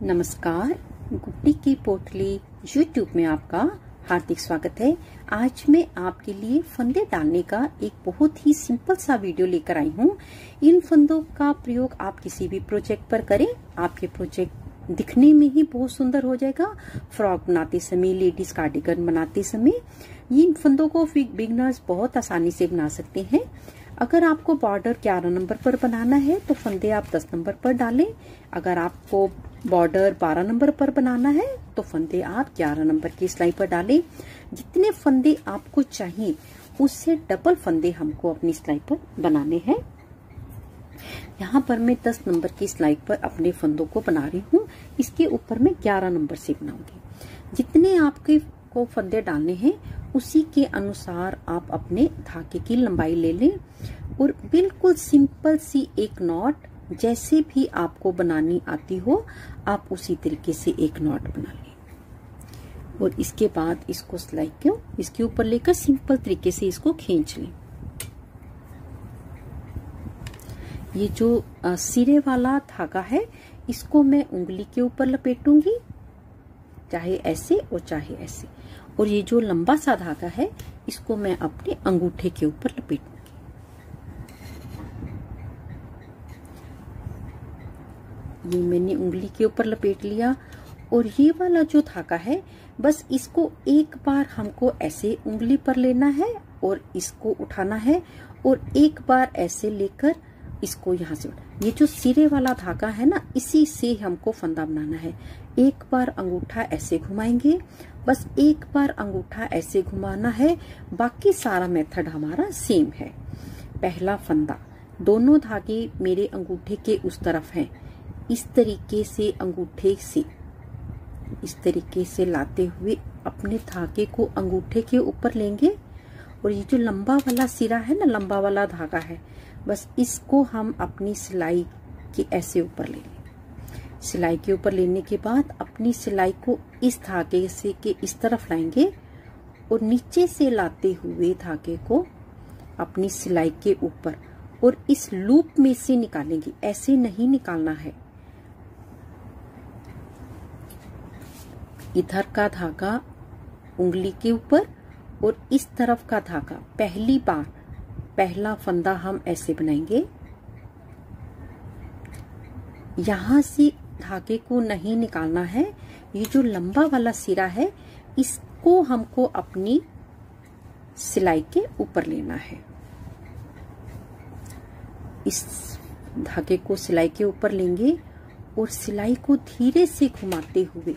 नमस्कार, गुड्डी की पोटली यूट्यूब में आपका हार्दिक स्वागत है। आज मैं आपके लिए फंदे डालने का एक बहुत ही सिंपल सा वीडियो लेकर आई हूँ। इन फंदों का प्रयोग आप किसी भी प्रोजेक्ट पर करें, आपके प्रोजेक्ट दिखने में ही बहुत सुंदर हो जाएगा। फ्रॉक बनाते समय, लेडीज कार्डिगन बनाते समय इन फंदों को बिगनर्स बहुत आसानी से बना सकते हैं। अगर आपको बॉर्डर 11 नंबर पर बनाना है तो फंदे आप 10 नंबर पर डालें। अगर आपको बॉर्डर 12 नंबर पर बनाना है तो फंदे आप 11 नंबर की सिलाई पर डालें। जितने फंदे आपको चाहिए उससे डबल फंदे हमको अपनी सिलाई पर बनाने हैं। यहाँ पर मैं 10 नंबर की सिलाई पर अपने फंदों को बना रही हूँ। इसके ऊपर मैं 11 नंबर से बनाऊंगी। जितने आपके को फंदे डालने हैं उसी के अनुसार आप अपने धागे की लंबाई ले लें और बिल्कुल सिंपल सी एक नॉट जैसे भी आपको बनानी आती हो आप उसी तरीके से एक नॉट बना लें और इसके बाद इसको सिलाई को इसके ऊपर लेकर सिंपल तरीके से इसको खींच लें। ये जो सिरे वाला धागा है इसको मैं उंगली के ऊपर लपेटूंगी, चाहे ऐसे और चाहे ऐसे, और ये जो लंबा सा धागा है इसको मैं अपने अंगूठे के ऊपर लपेटूंगी। ये मैंने उंगली के ऊपर लपेट लिया और ये वाला जो धागा है बस इसको एक बार हमको ऐसे उंगली पर लेना है और इसको उठाना है और एक बार ऐसे लेकर इसको यहाँ से ये जो सिरे वाला धागा है ना इसी से हमको फंदा बनाना है। एक बार अंगूठा ऐसे घुमाएंगे, बस एक बार अंगूठा ऐसे घुमाना है। बाकी सारा मेथड हमारा सेम है। पहला फंदा, दोनों धागे मेरे अंगूठे के उस तरफ हैं। इस तरीके से अंगूठे से इस तरीके से लाते हुए अपने धागे को अंगूठे के ऊपर लेंगे और ये जो लंबा वाला सिरा है ना, लंबा वाला धागा है, बस इसको हम अपनी सिलाई के ऐसे ऊपर ले लेंगे। सिलाई के ऊपर लेने के बाद अपनी सिलाई को इस धागे से के इस तरफ लाएंगे और नीचे से लाते हुए धागे को अपनी सिलाई के ऊपर और इस लूप में से निकालेंगे। ऐसे नहीं निकालना है। इधर का धागा उंगली के ऊपर और इस तरफ का धागा पहली बार पहला फंदा हम ऐसे बनाएंगे। यहां से धागे को नहीं निकालना है। ये जो लंबा वाला सिरा है इसको हमको अपनी सिलाई के ऊपर लेना है। इस धागे को सिलाई के ऊपर लेंगे और सिलाई को धीरे से घुमाते हुए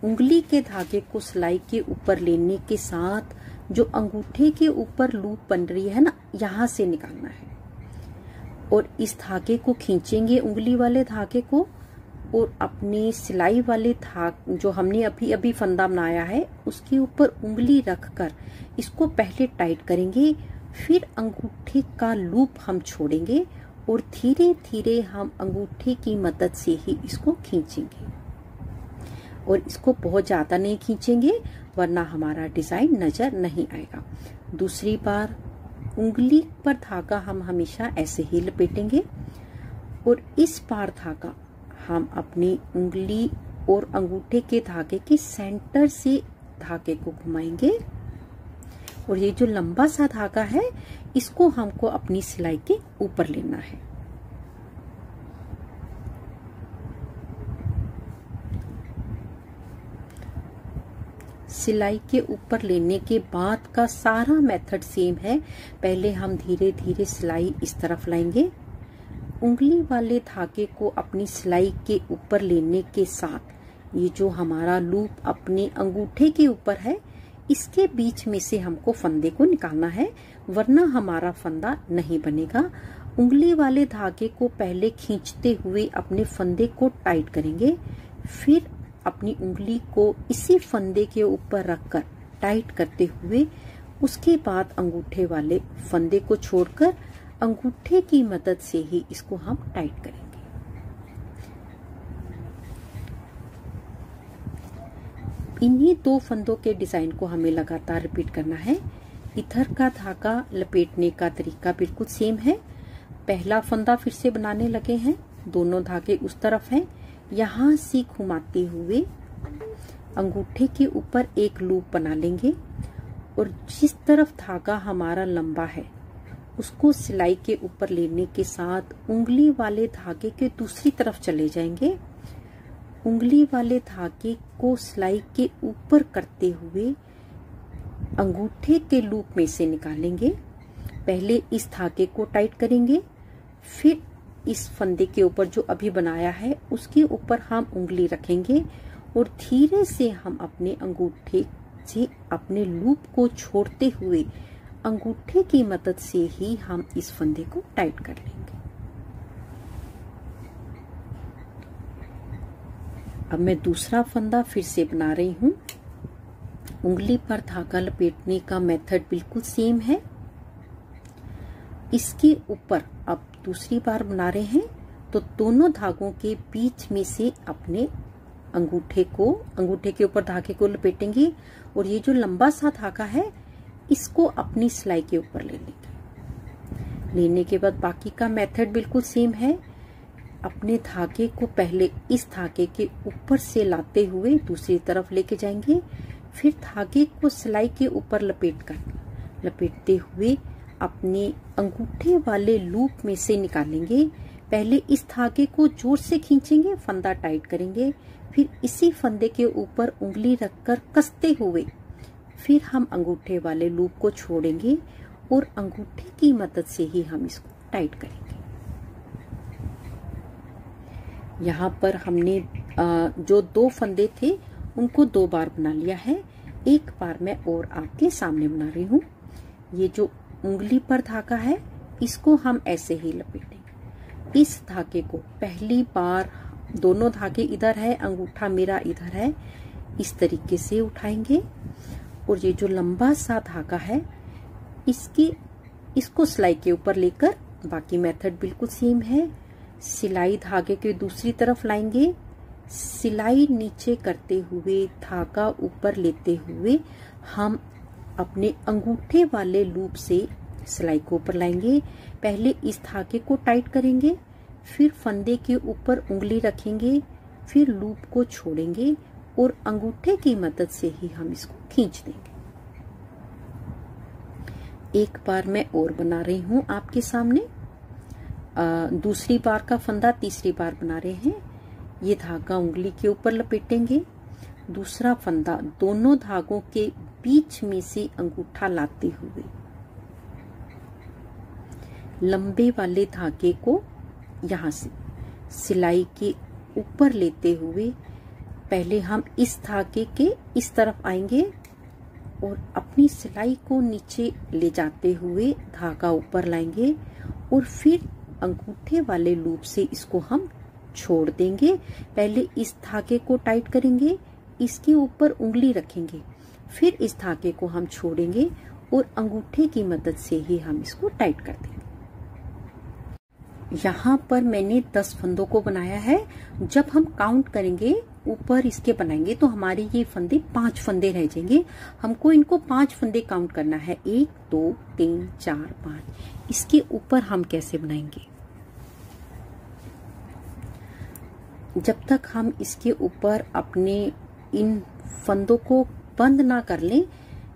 उंगली के धागे को सिलाई के ऊपर लेने के साथ जो अंगूठे के ऊपर लूप बन रही है ना, यहाँ से निकालना है और इस धागे को खींचेंगे, उंगली वाले धागे को, और अपने सिलाई वाले धागे जो हमने अभी अभी फंदा बनाया है उसके ऊपर उंगली रखकर इसको पहले टाइट करेंगे, फिर अंगूठे का लूप हम छोड़ेंगे और धीरे धीरे हम अंगूठे की मदद से ही इसको खींचेंगे और इसको बहुत ज्यादा नहीं खींचेंगे वरना हमारा डिजाइन नजर नहीं आएगा। दूसरी बार उंगली पर धागा हम हमेशा ऐसे ही लपेटेंगे और इस बार धागा हम अपनी उंगली और अंगूठे के धागे के सेंटर से धागे को घुमाएंगे और ये जो लंबा सा धागा है इसको हमको अपनी सिलाई के ऊपर लेना है। सिलाई के ऊपर लेने के बाद का सारा मेथड सेम है। पहले हम धीरे धीरे सिलाई इस तरफ लाएंगे, उंगली वाले धागे को अपनी सिलाई के ऊपर लेने के साथ ये जो हमारा लूप अपने अंगूठे के ऊपर है इसके बीच में से हमको फंदे को निकालना है वरना हमारा फंदा नहीं बनेगा। उंगली वाले धागे को पहले खींचते हुए अपने फंदे को टाइट करेंगे, फिर अपनी उंगली को इसी फंदे के ऊपर रखकर टाइट करते हुए उसके बाद अंगूठे वाले फंदे को छोड़कर अंगूठे की मदद से ही इसको हम टाइट करेंगे। इन्हीं दो फंदों के डिजाइन को हमें लगातार रिपीट करना है। इधर का धागा लपेटने का तरीका बिल्कुल सेम है। पहला फंदा फिर से बनाने लगे हैं, दोनों धागे उस तरफ हैं, यहाँ से घुमाते हुए अंगूठे के ऊपर एक लूप बना लेंगे और जिस तरफ धागा हमारा लंबा है उसको सिलाई के ऊपर लेने के साथ उंगली वाले धागे के दूसरी तरफ चले जाएंगे। उंगली वाले धागे को सिलाई के ऊपर करते हुए अंगूठे के लूप में से निकालेंगे। पहले इस धागे को टाइट करेंगे, फिर इस फंदे के ऊपर जो अभी बनाया है उसके ऊपर हम उंगली रखेंगे और धीरे से हम अपने अंगूठे से अपने लूप को छोड़ते हुए अंगूठे की मदद से ही हम इस फंदे को टाइट कर लेंगे। अब मैं दूसरा फंदा फिर से बना रही हूँ। उंगली पर धागा लपेटने का मेथड बिल्कुल सेम है। इसके ऊपर अब दूसरी बार बना रहे हैं तो दोनों धागों के बीच में से अपने अंगूठे के ऊपर धागे को लपेटेंगे और ये जो लंबा सा धागा है इसको अपनी सिलाई के ऊपर ले लेंगे। लेने के बाद बाकी का मेथड बिल्कुल सेम है। अपने धागे को पहले इस धागे के ऊपर से लाते हुए दूसरी तरफ लेके जाएंगे, फिर धागे को सिलाई के ऊपर लपेटते हुए अपने अंगूठे वाले लूप में से निकालेंगे। पहले इस धागे को जोर से खींचेंगे, फंदा टाइट करेंगे, फिर इसी फंदे के ऊपर उंगली रखकर कसते हुए फिर हम अंगूठे वाले लूप को छोड़ेंगे और अंगूठे की मदद से ही हम इसको टाइट करेंगे। यहाँ पर हमने जो 2 फंदे थे उनको 2 बार बना लिया है। एक बार मैं और आपके सामने बना रही हूँ। ये जो उंगली पर धागा है इसको हम ऐसे ही लपेटेंगे। इस धागे को पहली बार दोनों धागे इधर है, अंगूठा मेरा इधर है, इस तरीके से उठाएंगे और ये जो लंबा सा धागा है इसको सिलाई के ऊपर लेकर, बाकी मेथड बिल्कुल सेम है। सिलाई धागे के दूसरी तरफ लाएंगे, सिलाई नीचे करते हुए धागा ऊपर लेते हुए हम अपने अंगूठे वाले लूप से सिलाई को ऊपर लाएंगे। पहले इस धागे को टाइट करेंगे, फिर फंदे के ऊपर उंगली रखेंगे, फिर लूप को छोड़ेंगे और अंगूठे की मदद से ही हम इसको खींच देंगे। एक बार मैं और बना रही हूँ आपके सामने। दूसरी बार का फंदा तीसरी बार बना रहे हैं। ये धागा उंगली के ऊपर लपेटेंगे, दूसरा फंदा दोनों धागों के बीच में से अंगूठा लाते हुए लंबे वाले धागे को यहाँ से सिलाई के ऊपर लेते हुए पहले हम इस धागे के इस तरफ आएंगे और अपनी सिलाई को नीचे ले जाते हुए धागा ऊपर लाएंगे और फिर अंगूठे वाले लूप से इसको हम छोड़ देंगे। पहले इस धागे को टाइट करेंगे, इसके ऊपर उंगली रखेंगे, फिर इस धागे को हम छोड़ेंगे और अंगूठे की मदद से ही हम इसको टाइट कर देंगे। यहाँ पर मैंने 10 फंदों को बनाया है। जब हम काउंट करेंगे ऊपर इसके बनाएंगे तो हमारे ये फंदे 5 फंदे रह जाएंगे। हमको इनको 5 फंदे काउंट करना है, 1 2 3 4 5। इसके ऊपर हम कैसे बनाएंगे? जब तक हम इसके ऊपर अपने इन फंदों को बंद ना कर लें,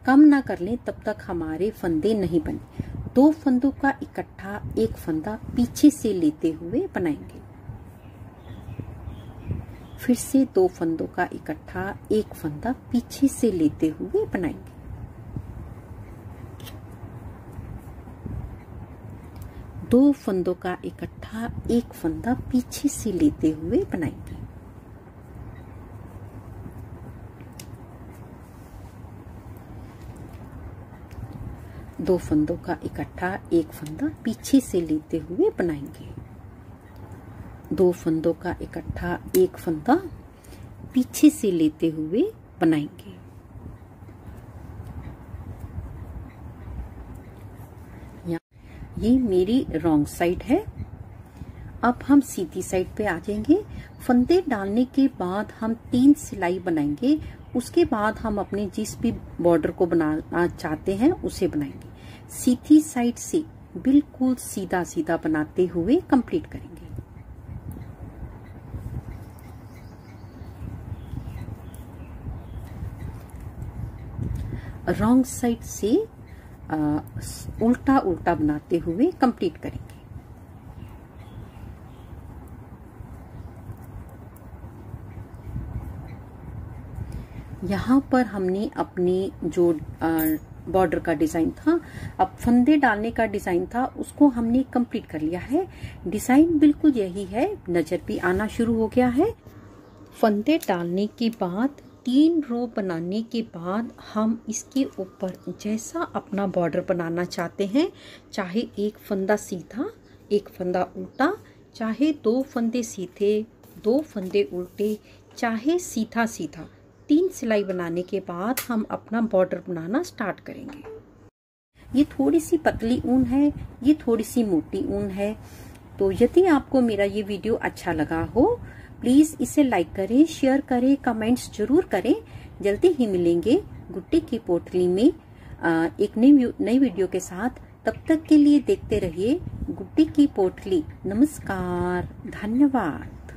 कम ना कर लें, तब तक हमारे फंदे नहीं बने। 2 फंदों का इकट्ठा एक फंदा पीछे से लेते हुए बनाएंगे। फिर से 2 फंदों का इकट्ठा एक फंदा पीछे से लेते हुए बनाएंगे। दो फंदों का इकट्ठा एक फंदा पीछे से लेते हुए बनाएंगे। दो फंदों का इकट्ठा एक फंदा पीछे से लेते हुए बनाएंगे। 2 फंदों का इकट्ठा एक फंदा पीछे से लेते हुए बनाएंगे। ये मेरी रॉन्ग साइड है। अब हम सीधी साइड पे आ जाएंगे। फंदे डालने के बाद हम 3 सिलाई बनाएंगे। उसके बाद हम अपने जिस भी बॉर्डर को बनाना चाहते हैं उसे बनाएंगे। सीधी साइड से बिल्कुल सीधा सीधा बनाते हुए कंप्लीट करेंगे। रॉन्ग साइड से उल्टा उल्टा बनाते हुए कंप्लीट करेंगे। यहाँ पर हमने अपनी जो बॉर्डर का डिजाइन था, अब फंदे डालने का डिजाइन था, उसको हमने कंप्लीट कर लिया है। डिजाइन बिल्कुल यही है, नजर भी आना शुरू हो गया है। फंदे डालने के बाद 3 रो बनाने के बाद हम इसके ऊपर जैसा अपना बॉर्डर बनाना चाहते हैं, चाहे एक फंदा सीधा एक फंदा उल्टा, चाहे 2 फंदे सीधे 2 फंदे उल्टे, चाहे सीधा सीधा, 3 सिलाई बनाने के बाद हम अपना बॉर्डर बनाना स्टार्ट करेंगे। ये थोड़ी सी पतली ऊन है, ये थोड़ी सी मोटी ऊन है। तो यदि आपको मेरा ये वीडियो अच्छा लगा हो, प्लीज इसे लाइक करें, शेयर करें, कमेंट्स जरूर करें। जल्दी ही मिलेंगे गुड्डी की पोटली में एक नई वीडियो के साथ। तब तक के लिए देखते रहिए गुड्डी की पोटली। नमस्कार, धन्यवाद।